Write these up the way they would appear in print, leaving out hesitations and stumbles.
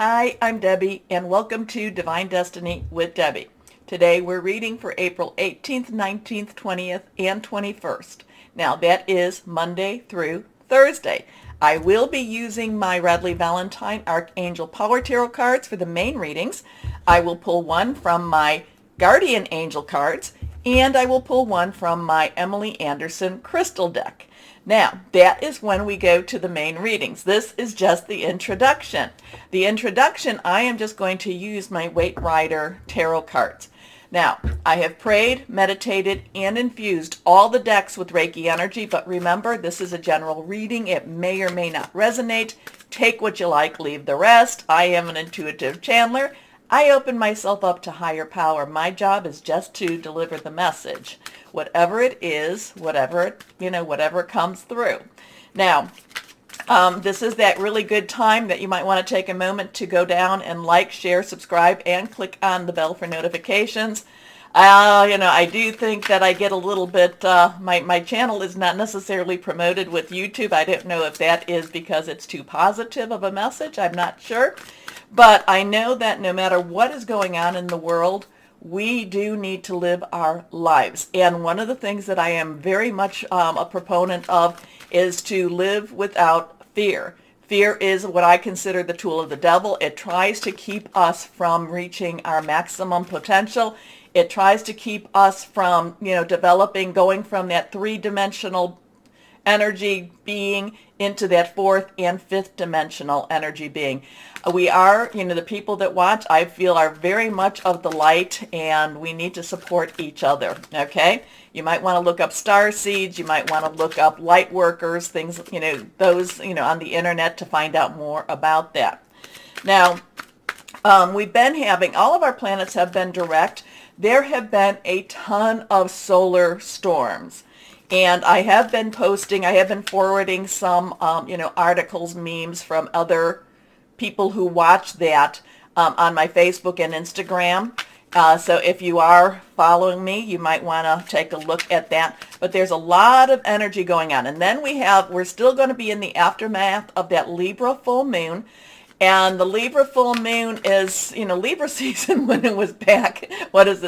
Hi, I'm Debbie, and welcome to Divine Destiny with Debbie. Today we're reading for April 18th, 19th, 20th, and 21st. Now that is Monday through Thursday. I will be using my Radley Valentine Archangel Power Tarot cards for the main readings. I will pull one from my Guardian Angel cards, and I will pull one from my Emily Anderson Crystal deck. Now, that is when we go to the main readings. This is just the introduction. The introduction, I am just going to use my Waite Rider tarot cards. Now, I have prayed, meditated, and infused all the decks with Reiki energy, but remember, this is a general reading. It may or may not resonate. Take what you like, leave the rest. I am an intuitive channeler. I open myself up to higher power. My job is just to deliver the message. Whatever it is, whatever comes through. Now, this is that really good time that you might want to take a moment to go down and like, share, subscribe, and click on the bell for notifications. I do think that I get a little bit, my channel is not necessarily promoted with YouTube. I don't know if that is because it's too positive of a message. I'm not sure. But I know that no matter what is going on in the world, we do need to live our lives. And one of the things that I am very much a proponent of is to live without fear. Fear is what I consider the tool of the devil. It tries to keep us from reaching our maximum potential. It tries to keep us from, developing, going from that three-dimensional energy being into that fourth and fifth dimensional energy being. We are, the people that watch, I feel, are very much of the light, and we need to support each other, okay? You might want to look up star seeds. You might want to look up light workers, things, those, on the internet to find out more about that. Now, we've been having, all of our planets have been direct. There have been a ton of solar storms. And I have been forwarding some, articles, memes from other people who watch that on my Facebook and Instagram. So if you are following me, you might want to take a look at that. But there's a lot of energy going on. And then we're still going to be in the aftermath of that Libra full moon. And the Libra full moon is, Libra season when it was back,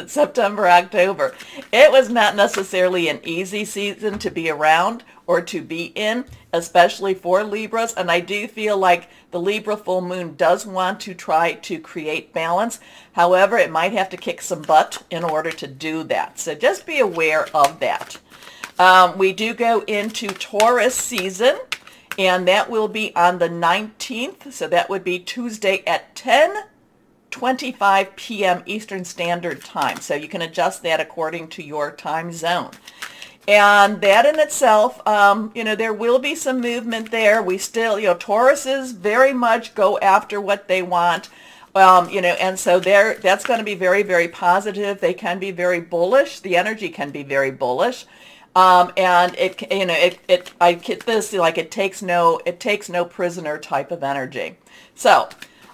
September, October. It was not necessarily an easy season to be around or to be in, especially for Libras. And I do feel like the Libra full moon does want to try to create balance. However, it might have to kick some butt in order to do that. So just be aware of that. We do go into Taurus season. And that will be on the 19th, so that would be Tuesday at 10:25 p.m. Eastern Standard Time. So you can adjust that according to your time zone. And that in itself, there will be some movement there. We still, Tauruses very much go after what they want. And so that's going to be very, very positive. They can be very bullish. The energy can be very bullish. And I get this, like it takes no prisoner type of energy. So,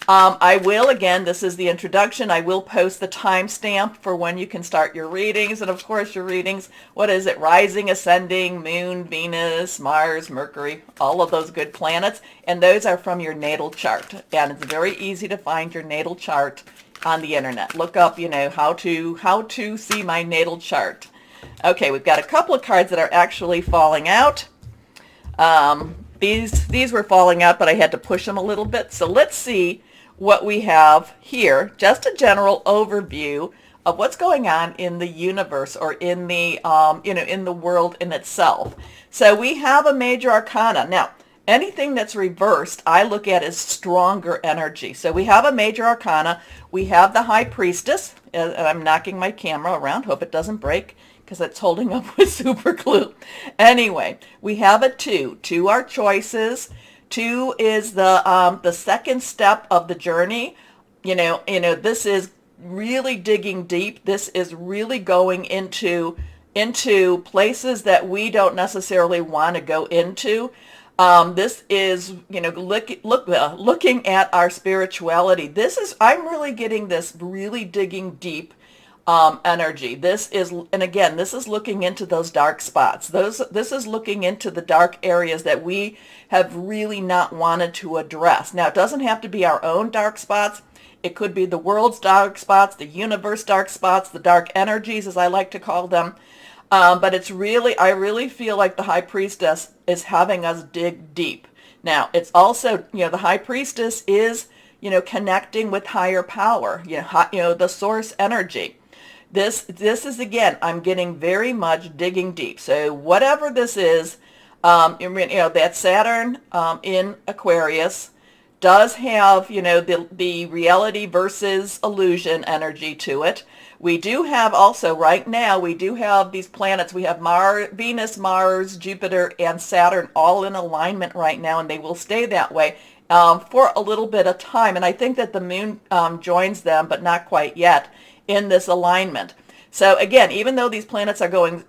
I will, again, this is the introduction. I will post the timestamp for when you can start your readings. And of course your readings, rising, ascending, moon, Venus, Mars, Mercury, all of those good planets. And those are from your natal chart. And it's very easy to find your natal chart on the internet. Look up, how to see my natal chart. Okay, we've got a couple of cards that are actually falling out. These were falling out, but I had to push them a little bit. So let's see what we have here. Just a general overview of what's going on in the universe or in the, in the world in itself. So we have a major arcana. Now, anything that's reversed, I look at as stronger energy. So we have a major arcana. We have the High Priestess. And I'm knocking my camera around. Hope it doesn't break, because it's holding up with super glue. Anyway, we have a 2. 2 are choices. 2 is the second step of the journey. This is really digging deep. This is really going into places that we don't necessarily want to go into. This is, looking at our spirituality. I'm really getting this really digging deep energy. This is, and again, this is looking into those dark spots. This is looking into the dark areas that we have really not wanted to address. Now, it doesn't have to be our own dark spots. It could be the world's dark spots, the universe dark spots, the dark energies, as I like to call them. But it's really, I really feel like the High Priestess is having us dig deep. Now, it's also, the High Priestess is, connecting with higher power, the source energy. This is, again, I'm getting very much digging deep. So whatever this is, that Saturn in Aquarius does have, the reality versus illusion energy to it. We do have also, right now, we do have these planets. We have Venus, Mars, Jupiter, and Saturn all in alignment right now, and they will stay that way for a little bit of time. And I think that the moon joins them, but not quite yet, in this alignment. So again, even though these planets are going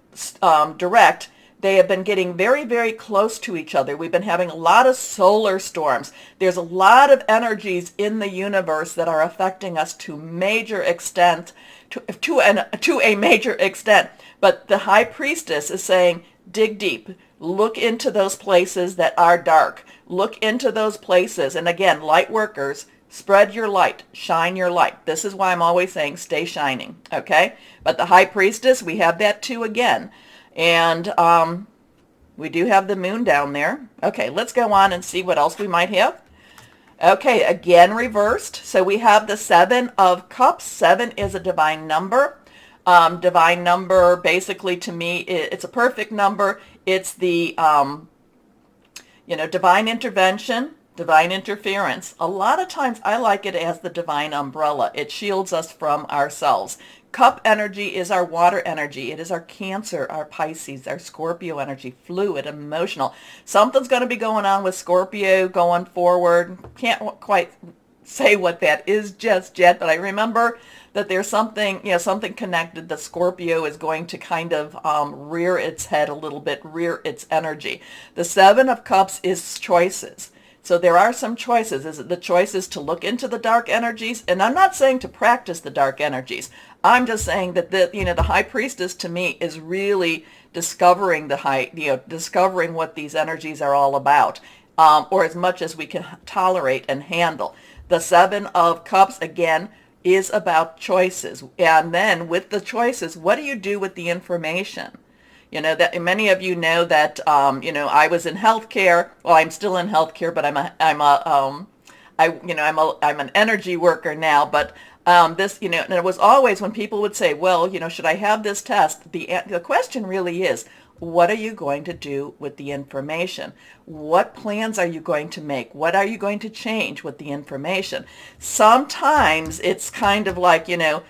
direct, they have been getting very, very close to each other. We've been having a lot of solar storms. There's a lot of energies in the universe that are affecting us to major extent, to a major extent. But the High Priestess is saying, dig deep. Look into those places that are dark. Look into those places. And again, light workers, spread your light, shine your light. This is why I'm always saying stay shining, okay? But the High Priestess, we have that too again. And we do have the moon down there. Okay, let's go on and see what else we might have. Okay, again reversed. So we have the Seven of Cups. 7 is a divine number. Divine number, basically, to me, it's a perfect number. It's the, divine intervention, divine interference. A lot of times I like it as the divine umbrella. It shields us from ourselves. Cup energy is our water energy. It is our Cancer, our Pisces, our Scorpio energy, fluid, emotional. Something's going to be going on with Scorpio going forward. Can't quite say what that is just yet, but I remember that there's something, something connected. The Scorpio is going to kind of rear its head a little bit, rear its energy. The Seven of Cups is choices. So there are some choices. Is it the choices to look into the dark energies? And I'm not saying to practice the dark energies. I'm just saying that the High Priestess to me is really discovering discovering what these energies are all about, or as much as we can tolerate and handle. The Seven of Cups, again, is about choices. And then with the choices, what do you do with the information? That many of you know that, I was in healthcare. Well, I'm still in healthcare, but I'm an energy worker now. But and it was always when people would say, well, should I have this test? The question really is, what are you going to do with the information? What plans are you going to make? What are you going to change with the information? Sometimes it's kind of like, if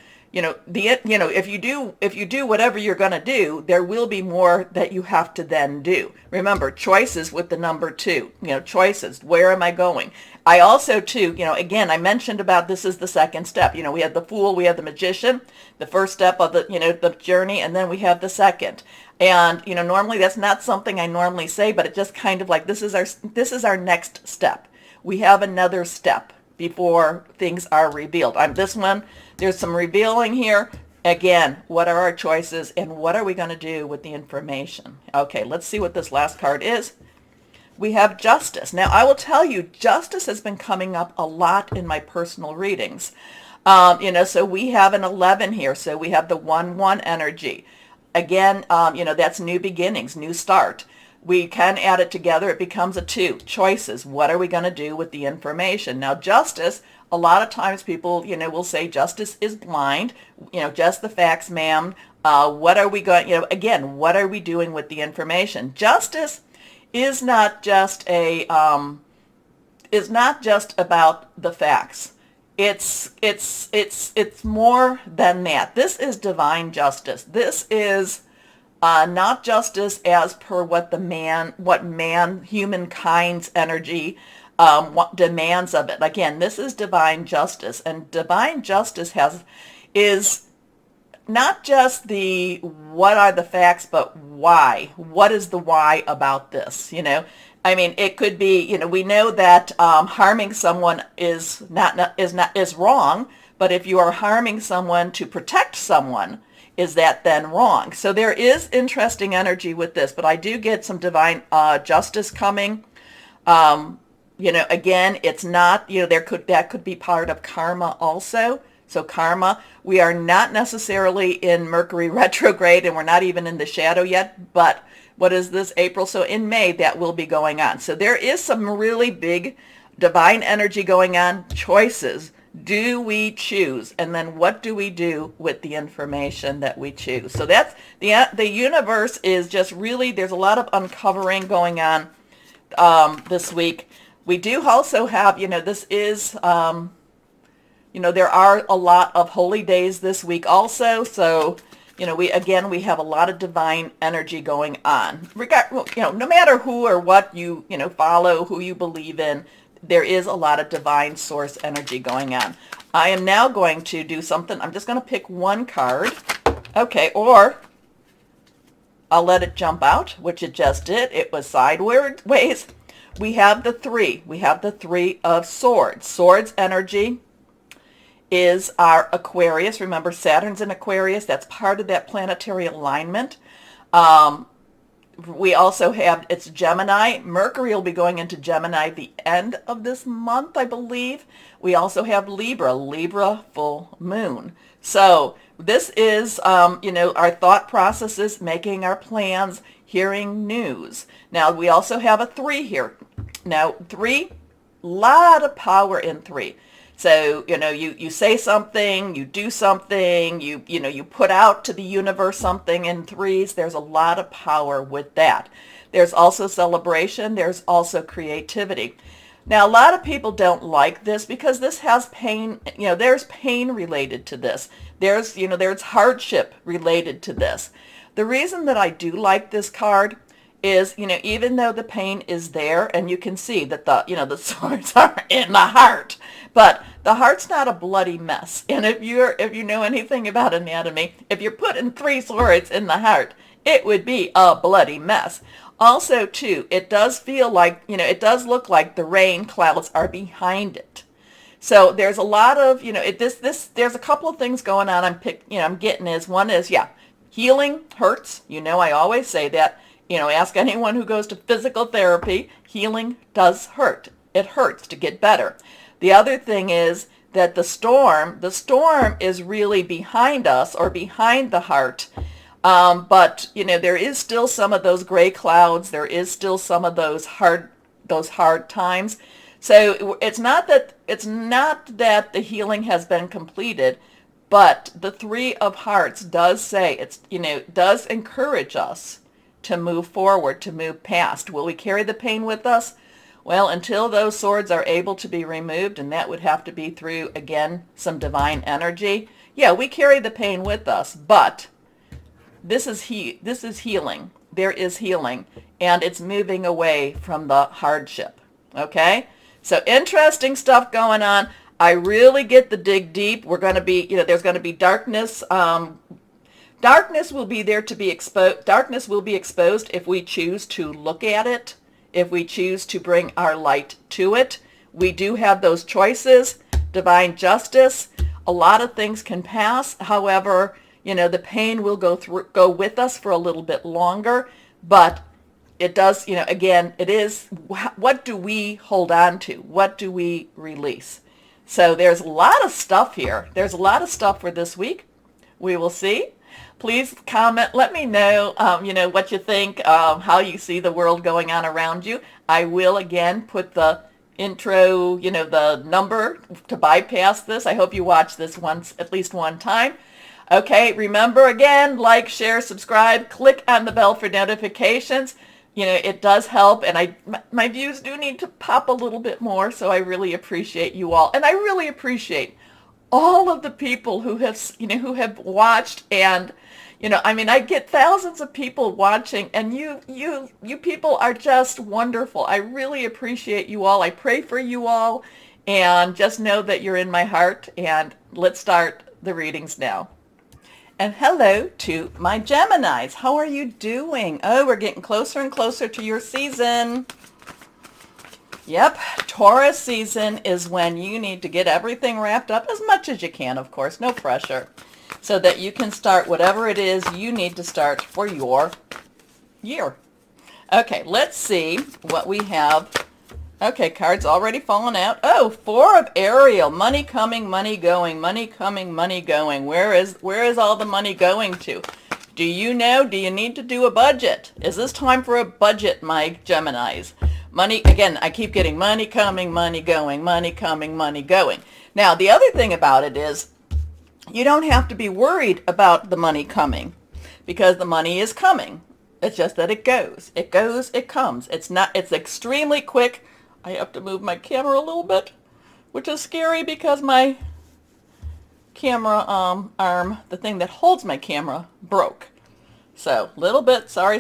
you do whatever you're going to do, there will be more that you have to then do. Remember, choices with the number 2, choices. Where am I going? I also too, again, I mentioned about this is the second step. We have the Fool, we have the Magician, the first step of the journey, and then we have the second. And, normally that's not something I normally say, but it just kind of like, this is our next step. We have another step before things are revealed. There's some revealing here. Again, what are our choices and what are we going to do with the information? Okay, let's see what this last card is. We have Justice. Now, I will tell you, Justice has been coming up a lot in my personal readings. So we have an 11 here. So we have the 1-1 energy. Again, that's new beginnings, new start. We can add it together. It becomes a 2. Choices. What are we going to do with the information? Now, Justice, a lot of times people, will say justice is blind. Just the facts, ma'am. What are we going, again, what are we doing with the information? Justice is not just about the facts. It's more than that. This is divine justice. This is not justice as per what humankind's energy demands of it. Again, this is divine justice, and divine justice is not just the what are the facts, but why. What is the why about this? I mean, it could be, we know that harming someone is wrong, but if you are harming someone to protect someone, is that then wrong? So there is interesting energy with this, but I do get some divine justice coming. Again, it's not, that could be part of karma also. So karma, we are not necessarily in Mercury retrograde, and we're not even in the shadow yet, but what is this, April? So in May, that will be going on. So there is some really big divine energy going on. Choices. Do we choose? And then what do we do with the information that we choose? So that's the universe is just really, there's a lot of uncovering going on this week. We do also have, this is, there are a lot of holy days this week also. So, we have a lot of divine energy going on. No matter who or what you follow, who you believe in, there is a lot of divine source energy going on. I am now going to do something. I'm just going to pick one card. Okay, or I'll let it jump out, which it just did. It was sideways. We have the three. We have the Three of Swords. Swords energy is our Aquarius. Remember, Saturn's in Aquarius. That's part of that planetary alignment. We also have, it's Gemini. Mercury will be going into Gemini the end of this month, I believe. We also have Libra full moon. So this is, our thought processes, making our plans, hearing news. Now, we also have a 3 here. Now, 3, lot of power in 3. So, you say something, you do something, you put out to the universe something in 3s. There's a lot of power with that. There's also celebration. There's also creativity. Now, a lot of people don't like this because this has pain. There's pain related to this. There's hardship related to this. The reason that I do like this card is, even though the pain is there, and you can see that the swords are in the heart, but the heart's not a bloody mess. And if you know anything about anatomy, if you're putting 3 swords in the heart, it would be a bloody mess. Also, too, it does feel like, it does look like the rain clouds are behind it. So there's a lot of, there's a couple of things going on. I'm getting is, one is, healing hurts. I always say that. Ask anyone who goes to physical therapy. Healing does hurt. It hurts to get better. The other thing is that the storm is really behind us, or behind the heart. But there is still some of those gray clouds. There is still some of those hard times. So it's not that the healing has been completed, but the 3 of Hearts does say does encourage us to move forward, to move past. Will we carry the pain with us? Well, until those swords are able to be removed, and that would have to be through, again, some divine energy. Yeah, we carry the pain with us, but this is healing. There is healing, and it's moving away from the hardship. Okay? So interesting stuff going on. I really get the dig deep. We're going to be, there's going to be darkness. Darkness will be there to be exposed. Darkness will be exposed if we choose to look at it, if we choose to bring our light to it. We do have those choices, divine justice. A lot of things can pass. However, the pain will go with us for a little bit longer, but it does, again, it is, what do we hold on to? What do we release? So there's a lot of stuff here. There's a lot of stuff for this week. We will see. Please comment. Let me know, what you think, how you see the world going on around you. I will, again, put the intro, the number to bypass this. I hope you watch this at least one time. Okay, remember, again, like, share, subscribe, click on the bell for notifications. It does help, and my views do need to pop a little bit more, so I really appreciate you all. And I really appreciate all of the people who have watched, and I get thousands of people watching, and you people are just wonderful. I really appreciate you all. I pray for you all, and just know that you're in my heart. And let's start the readings now. And hello to my Geminis. How are you doing? Oh, we're getting closer and closer to your season. Yep, Taurus season is when you need to get everything wrapped up as much as you can, of course, no pressure, so that you can start whatever it is you need to start for your year. Okay, let's see what we have. Okay, cards already fallen out. Oh, Four of Ariel, money coming, money going, money coming, money going. Where is all the money going to? Do you know? Do you need to do a budget? Is this time for a budget, my Geminis? Money, again, I keep getting money coming, money going, money coming, money going. Now, the other thing about it is you don't have to be worried about the money coming because the money is coming. It's just that it goes. It goes, it comes. It's extremely quick. I have to move my camera a little bit, which is scary because my camera arm, the thing that holds my camera, broke. So, little bit, sorry,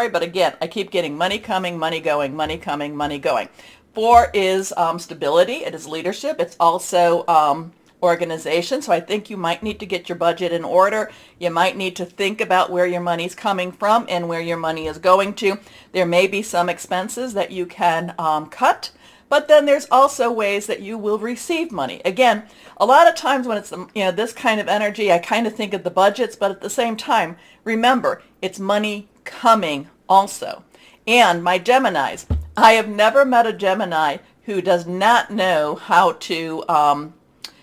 but again, I keep getting money coming, money going, money coming, money going. Four is stability. It is leadership. It's also organization. So I think you might need to get your budget in order. You might need to think about where your money's coming from and where your money is going to. There may be some expenses that you can cut, but then there's also ways that you will receive money. Again, a lot of times when it's this kind of energy, I kind of think of the budgets, but at the same time, remember, it's money coming also. And my Geminis, I have never met a Gemini who does not know how to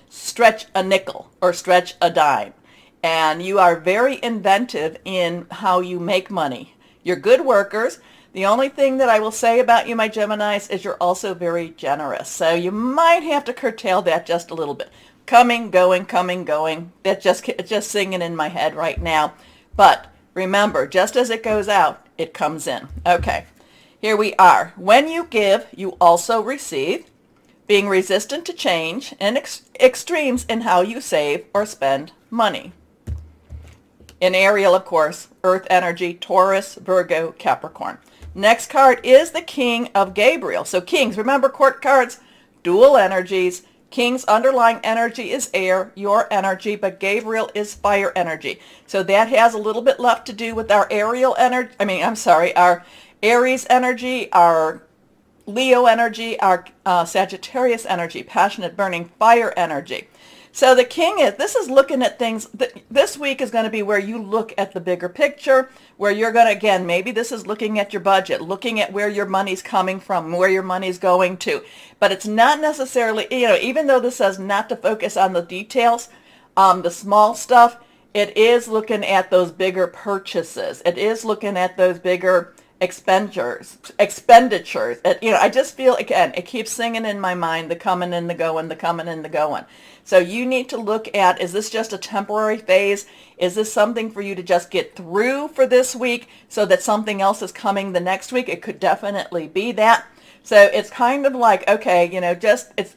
stretch a nickel or stretch a dime. And you are very inventive in how you make money. You're good workers. The only thing that I will say about you, my Geminis, is you're also very generous. So you might have to curtail that just a little bit. Coming, going. That's just singing in my head right now. But remember, just as it goes out, it comes in. Okay, here we are. When you give, you also receive. Being resistant to change and extremes in how you save or spend money. In Ariel, of course, Earth energy, Taurus, Virgo, Capricorn. Next card is the King of Gabriel. So Kings, remember court cards, dual energies. King's underlying energy is air, your energy, but Gabriel is fire energy. So that has a little bit left to do with our Ariel energy. Our Aries energy, our Leo energy, our Sagittarius energy, passionate, burning, fire energy. So the King this is looking at things. This week is going to be where you look at the bigger picture, where you're going to, again, maybe this is looking at your budget, looking at where your money's coming from, where your money's going to. But it's not necessarily, even though this says not to focus on the details, the small stuff, it is looking at those bigger purchases. It is looking at those bigger expenditures. I just feel, again, it keeps singing in my mind, the coming and the going, the coming and the going. So you need to look at, is this just a temporary phase? Is this something for you to just get through for this week so that something else is coming the next week? It could definitely be that. So it's kind of like, okay,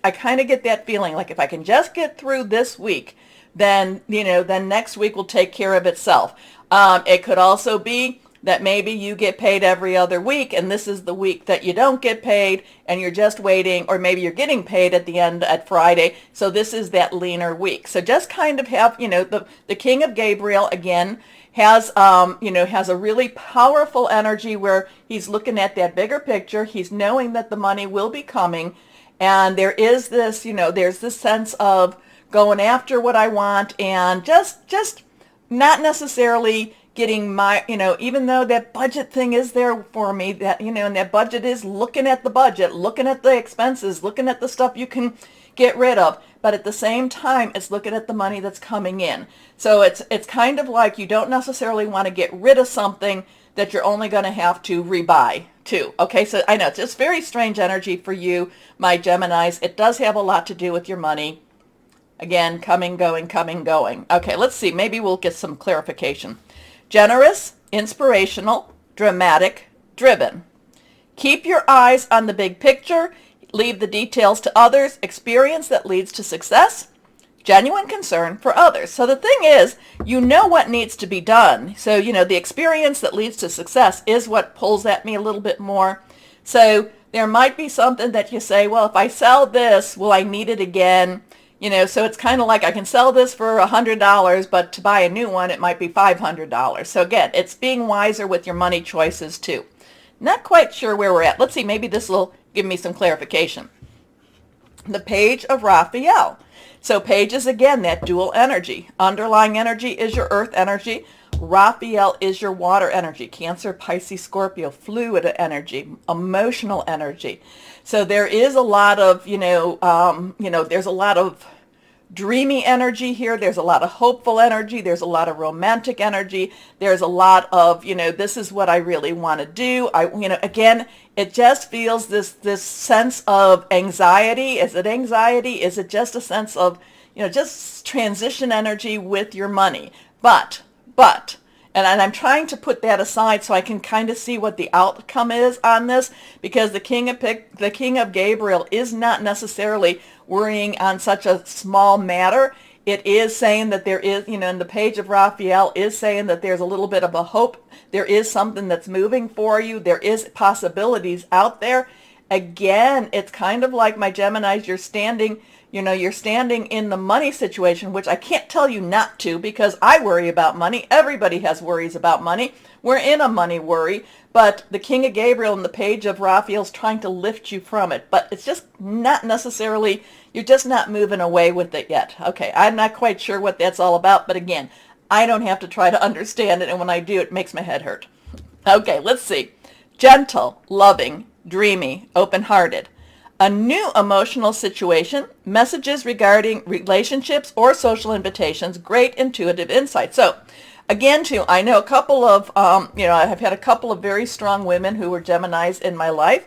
I kind of get that feeling like if I can just get through this week, then next week will take care of itself. It could also be that maybe you get paid every other week and this is the week that you don't get paid and you're just waiting, or maybe you're getting paid at Friday. So this is that leaner week. So just kind of have, the King of Gabriel, again, has a really powerful energy where he's looking at that bigger picture. He's knowing that the money will be coming. And there is this, there's this sense of going after what I want and just not necessarily getting my, even though that budget thing is there for me, that, and that budget is looking at the budget, looking at the expenses, looking at the stuff you can get rid of. But at the same time, it's looking at the money that's coming in. So it's kind of like you don't necessarily want to get rid of something that you're only going to have to rebuy too. Okay, so I know it's just very strange energy for you, my Geminis. It does have a lot to do with your money. Again, coming, going. Okay, let's see. Maybe we'll get some clarification. Generous, inspirational, dramatic, driven. Keep your eyes on the big picture. Leave the details to others. Experience that leads to success. Genuine concern for others. So the thing is, you know what needs to be done. So, the experience that leads to success is what pulls at me a little bit more. So there might be something that you say, well, if I sell this, will I need it again? So it's kind of like I can sell this for $100, but to buy a new one, it might be $500. So again, it's being wiser with your money choices too. Not quite sure where we're at. Let's see, maybe this will give me some clarification. The page of Raphael. So page is, again, that dual energy. Underlying energy is your earth energy. Raphael is your water energy. Cancer, Pisces, Scorpio, fluid energy, emotional energy. So there is a lot of, there's a lot of dreamy energy here. There's a lot of hopeful energy. There's a lot of romantic energy. There's a lot of, this is what I really want to do. Again, it just feels this sense of anxiety. Is it anxiety? Is it just a sense of, just transition energy with your money? But, and I'm trying to put that aside so I can kind of see what the outcome is on this, because the King of Gabriel is not necessarily worrying on such a small matter. It is saying that there is, in the page of Raphael is saying that there's a little bit of a hope. There is something that's moving for you. There is possibilities out there. Again, it's kind of like my Geminis, you're standing in the money situation, which I can't tell you not to, because I worry about money. Everybody has worries about money. We're in a money worry, but the King of Gabriel and the page of Raphael is trying to lift you from it. But it's just not necessarily, you're just not moving away with it yet. Okay, I'm not quite sure what that's all about, but again, I don't have to try to understand it, and when I do, it makes my head hurt. Okay, let's see. Gentle, loving, dreamy, open-hearted. A new emotional situation, messages regarding relationships or social invitations, great intuitive insight. So again, too, I know a couple of, I've had a couple of very strong women who were Geminis in my life,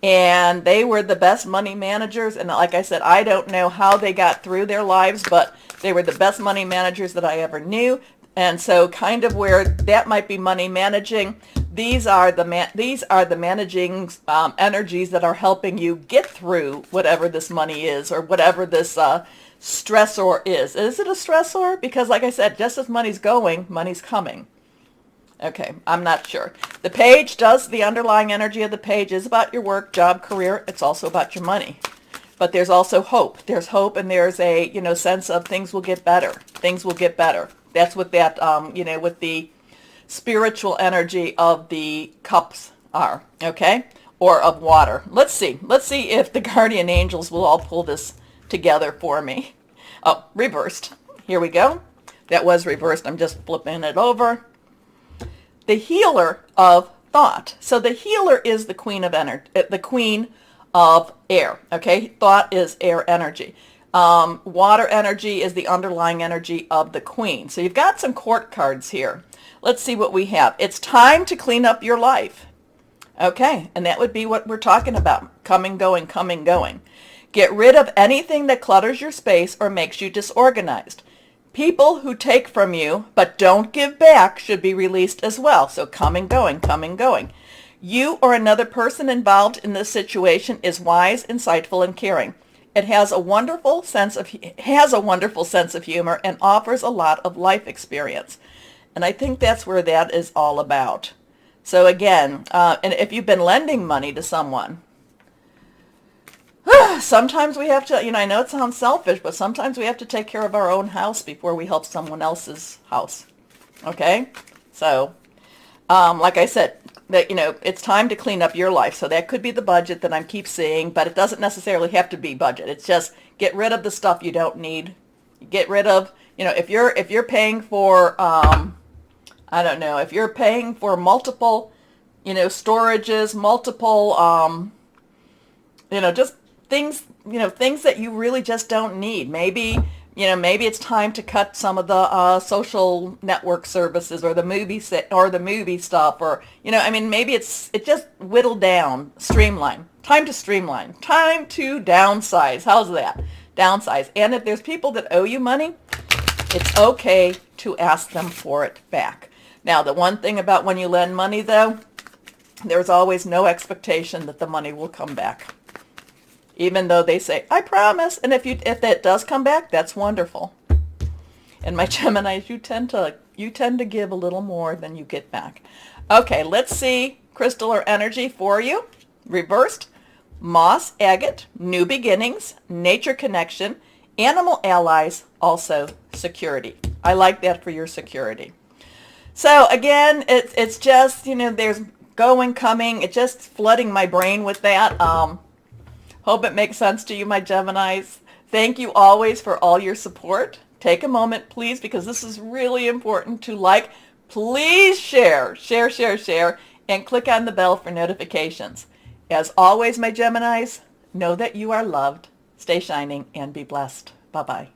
and they were the best money managers. And like I said, I don't know how they got through their lives, but they were the best money managers that I ever knew. And so kind of where that might be money managing, these are the managing energies that are helping you get through whatever this money is, or whatever this stressor is. Is it a stressor? Because like I said, just as money's going, money's coming. Okay, I'm not sure. The page the underlying energy of the page is about your work, job, career. It's also about your money. But there's also hope. There's hope, and there's a, sense of things will get better. Things will get better. That's what that, with the spiritual energy of the cups are, okay? Or of water. Let's see if the guardian angels will all pull this together for me. Oh, reversed. Here we go. That was reversed. I'm just flipping it over. The healer of thought. So the healer is the queen of energy, the queen of air, okay? Thought is air energy. Water energy is the underlying energy of the queen. So you've got some court cards here. Let's see what we have. It's time to clean up your life. Okay, and that would be what we're talking about. Coming, going, coming, going. Get rid of anything that clutters your space or makes you disorganized. People who take from you but don't give back should be released as well. So coming, going, coming, going. You or another person involved in this situation is wise, insightful, and caring. It has a wonderful sense of humor and offers a lot of life experience. And I think that's where that is all about. So again, and if you've been lending money to someone, sometimes we have to, I know it sounds selfish, but sometimes we have to take care of our own house before we help someone else's house. Okay? So, like I said, that, it's time to clean up your life. So that could be the budget that I keep seeing, but it doesn't necessarily have to be budget. It's just get rid of the stuff you don't need. Get rid of, if you're paying for, I don't know, if you're paying for multiple, storages, multiple, just things, things that you really just don't need. Maybe it's time to cut some of the social network services, or the movie stuff, or maybe it just whittle down, streamline. Time to streamline. Time to downsize. How's that? Downsize. And if there's people that owe you money, it's okay to ask them for it back. Now, the one thing about when you lend money, though, there's always no expectation that the money will come back. Even though they say, I promise. And if that does come back, that's wonderful. And my Geminis, you tend to give a little more than you get back. Okay, let's see crystal or energy for you. Reversed. Moss, agate, new beginnings, nature connection, animal allies, also security. I like that for your security. So again, it's just, there's going, coming. It's just flooding my brain with that. Hope it makes sense to you, my Geminis. Thank you always for all your support. Take a moment, please, because this is really important to like. Please share, and click on the bell for notifications. As always, my Geminis, know that you are loved. Stay shining and be blessed. Bye-bye.